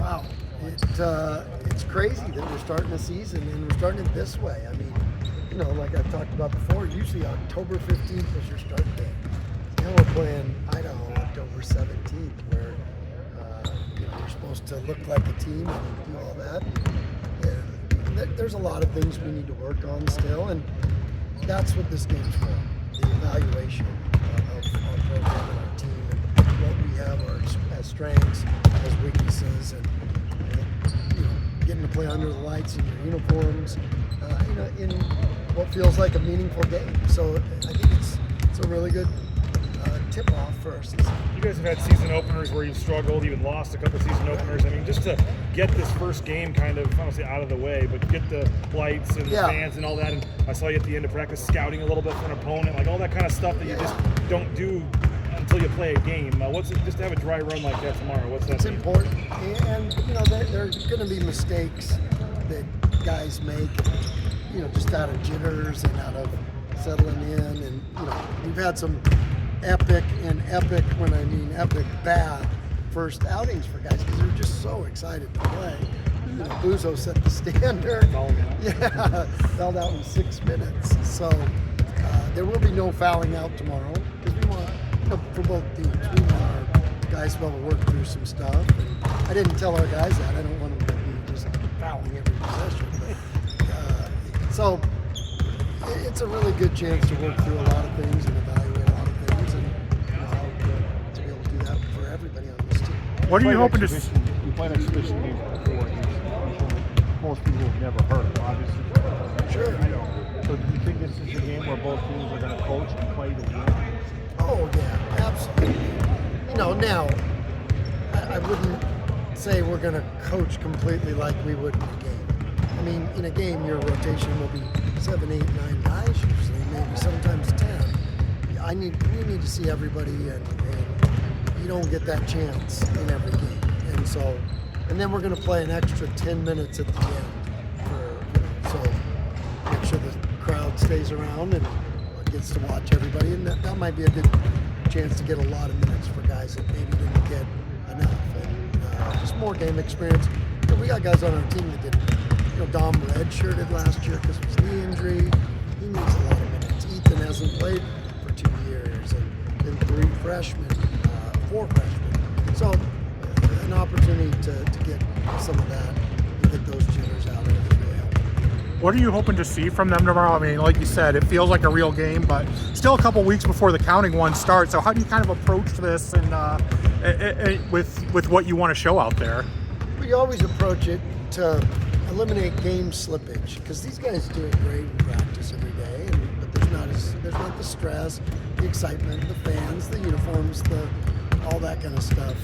Wow, it's crazy that we're starting the season and we're starting it this way. I mean, like I've talked about before, usually October 15th is your start date. Now we're playing Idaho October 17th, where you're supposed to look like a team and do all that. And there's a lot of things we need to work on still, and that's what this game's for, the evaluation of our program and our team and what we have as strengths, as weaknesses, and getting to play under the lights in your uniforms, in what feels like a meaningful game. So I think it's a really good tip-off for our season. You guys have had season openers where you've struggled, even lost a couple season openers. I mean, just to get this first game kind of, I don't want to say out of the way, but get the lights and the fans and all that. And I saw you at the end of practice scouting a little bit for an opponent, like all that kind of stuff that you just don't do until you play a game. What's it, just to have a dry run like that tomorrow? What's that? It's important, and there's going to be mistakes that guys make, just out of jitters and out of settling in, and we've had some epic, when I mean epic, bad first outings for guys because they're just so excited to play. Buzo set the standard. Fouled out in 6 minutes. So there will be no fouling out tomorrow because we want, for both teams, we want our guys to be able to work through some stuff. And I didn't tell our guys that. I don't want them to be just fouling every possession. But, so it's a really good chance to work through a lot of things and evaluate a lot of things, and to be able to do that for everybody on this team. What are you hoping to see? You played exhibition games before. Most people have never heard of, obviously. Sure. So do you think this is a game where both teams are going to coach and play to win? Oh yeah, absolutely. Now I wouldn't say we're going to coach completely like we would in a game. I mean, in a game, your rotation will be 7, 8, 9 guys usually, maybe sometimes 10. We need to see everybody, and you don't get that chance in every game. And then we're going to play an extra 10 minutes at the end, so make sure the crowd stays around and gets to watch everybody. And that might be a good chance to get a lot of minutes for guys that maybe didn't get enough, and just more game experience. We got guys on our team that didn't. Dom redshirted last year because of his knee injury. He needs a lot of minutes. Ethan hasn't played for 2 years, and then 3 freshmen, 4 freshmen. So an opportunity to get some of that and get those jitters out of it is really helpful. What are you hoping to see from them tomorrow? I mean, like you said, it feels like a real game, but still a couple weeks before the counting one starts. So how do you kind of approach this and with what you want to show out there? We always approach it to eliminate game slippage because these guys do it great in practice every day, but there's not the stress, the excitement, the fans, the uniforms, all that kind of stuff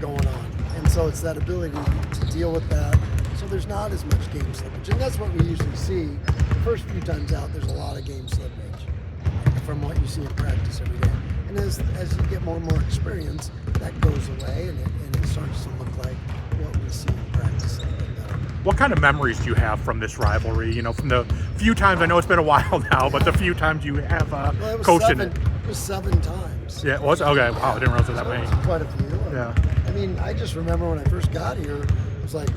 going on. And so it's that ability to deal with that. So there's not as much game slippage, and that's what we usually see. The first few times out, there's a lot of game slippage from what you see in practice every day. And as you get more and more experience, that goes away, and it starts to look like what we see in practice. What kind of memories do you have from this rivalry? From the few times, I know it's been a while now, but the few times you have coached in it. It was 7 times. Yeah, it was? Okay, wow, I didn't realize there were that many. Quite a few. I mean, I just remember when I first got here, it was like,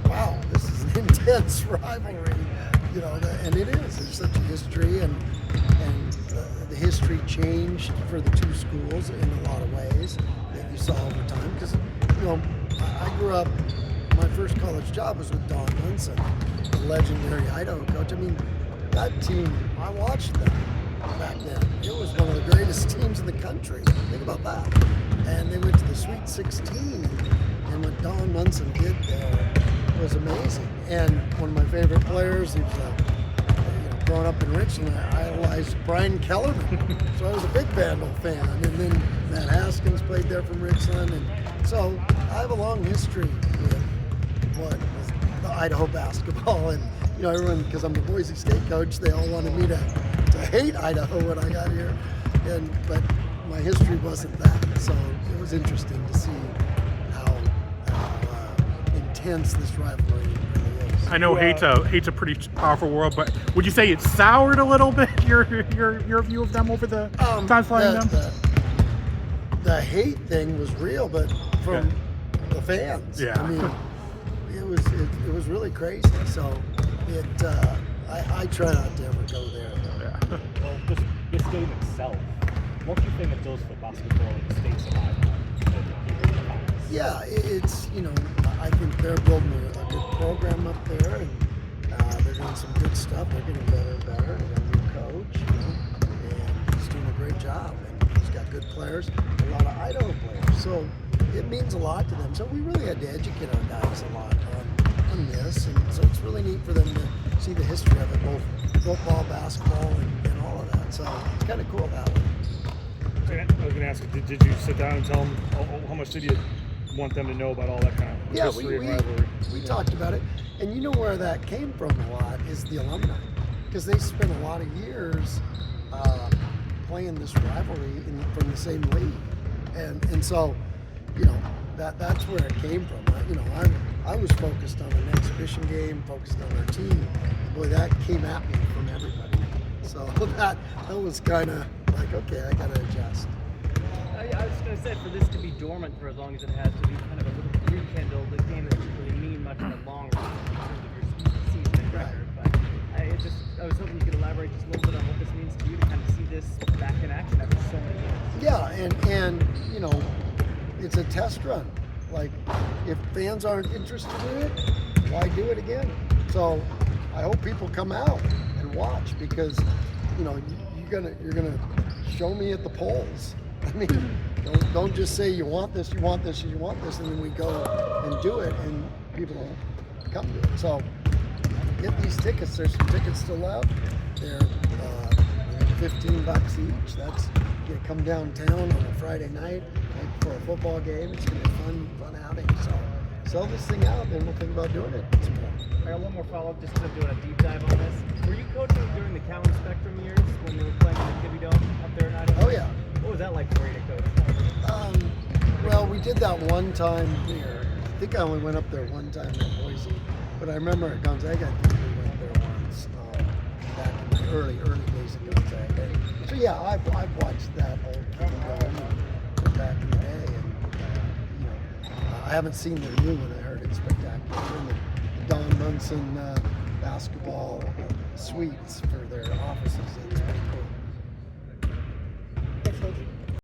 wow, this is an intense rivalry. And it is. There's such a history, and the history changed for the two schools in a lot of ways that you saw over time. Because, I grew up, my first college job was with Don Munson, the legendary Idaho coach. I mean, that team, I watched them back then. It was one of the greatest teams in the country. Think about that. And they went to the Sweet 16, and what Don Munson did there was amazing. And one of my favorite players, he was growing up in Richland, I idolized Brian Kellerman. So I was a big Vandal fan. And then Matt Haskins played there from Richland. And so I have a long history with the Idaho basketball. And everyone, because I'm the Boise State coach, they all wanted me to hate Idaho when I got here. But my history wasn't that. So it was interesting to see how intense this rivalry really is. I know hate's a pretty powerful word, but would you say it's soured a little bit, your view of them over the times playing them? The hate thing was real, but from the fans. Yeah. I mean, it was really crazy. So I try not to ever go there. Yeah. Well, this game itself, what do you think it does for basketball in the states of Idaho? Yeah, it's, I think they're building a good program up there, and they're doing some good stuff. They're getting better and better. They got a new coach, and he's doing a great job. And he's got good players, a lot of Idaho players. So it means a lot to them. So we really had to educate our guys a lot on this, and so it's really neat for them to see the history of it, both football, basketball, and all of that. So it's kind of cool that way. I was going to ask, did you sit down and tell them how much did you want them to know about all that kind of history and rivalry? We talked about it, and you know where that came from a lot is the alumni, because they spent a lot of years playing this rivalry from the same league, and so that's where it came from. I was focused on an exhibition game, focused on our team. And boy, that came at me from everybody. So that was kind of like, okay, I got to adjust. I was going to say, for this to be dormant for as long as it has, to be kind of a little rekindle, the game that doesn't really mean much in the long run in terms of your season and record. But I was hoping you could elaborate just a little bit on what this means to you to kind of see this back in action after so many years. Yeah, and it's a test run. Like, if fans aren't interested in it, why do it again? So I hope people come out and watch, because you're gonna show me at the polls. I mean, don't just say you want this, you want this, and you want this, and then we go and do it, and people don't come to it. So get these tickets. There's some tickets still left. They're $15 each. That's you come downtown on a Friday night for a football game. It's gonna be a fun outing. So sell this thing out, then we'll think about doing it some more. I got one more follow-up just because I'm doing a deep dive on this. Were you coaching during the Cowan Spectrum years when they were playing in the Kibby Dome up there in Idaho? Oh yeah. What was that like for you to coach? Well, we did that one time here. I think I only went up there one time in Boise, but I remember at Gonzaga, I think we went there once back in the early days of Gonzaga. So yeah, I've watched that whole Kibby back in the day, and I haven't seen the new one. I heard it's spectacular. And the Don Munson basketball suites for their offices. It's pretty cool.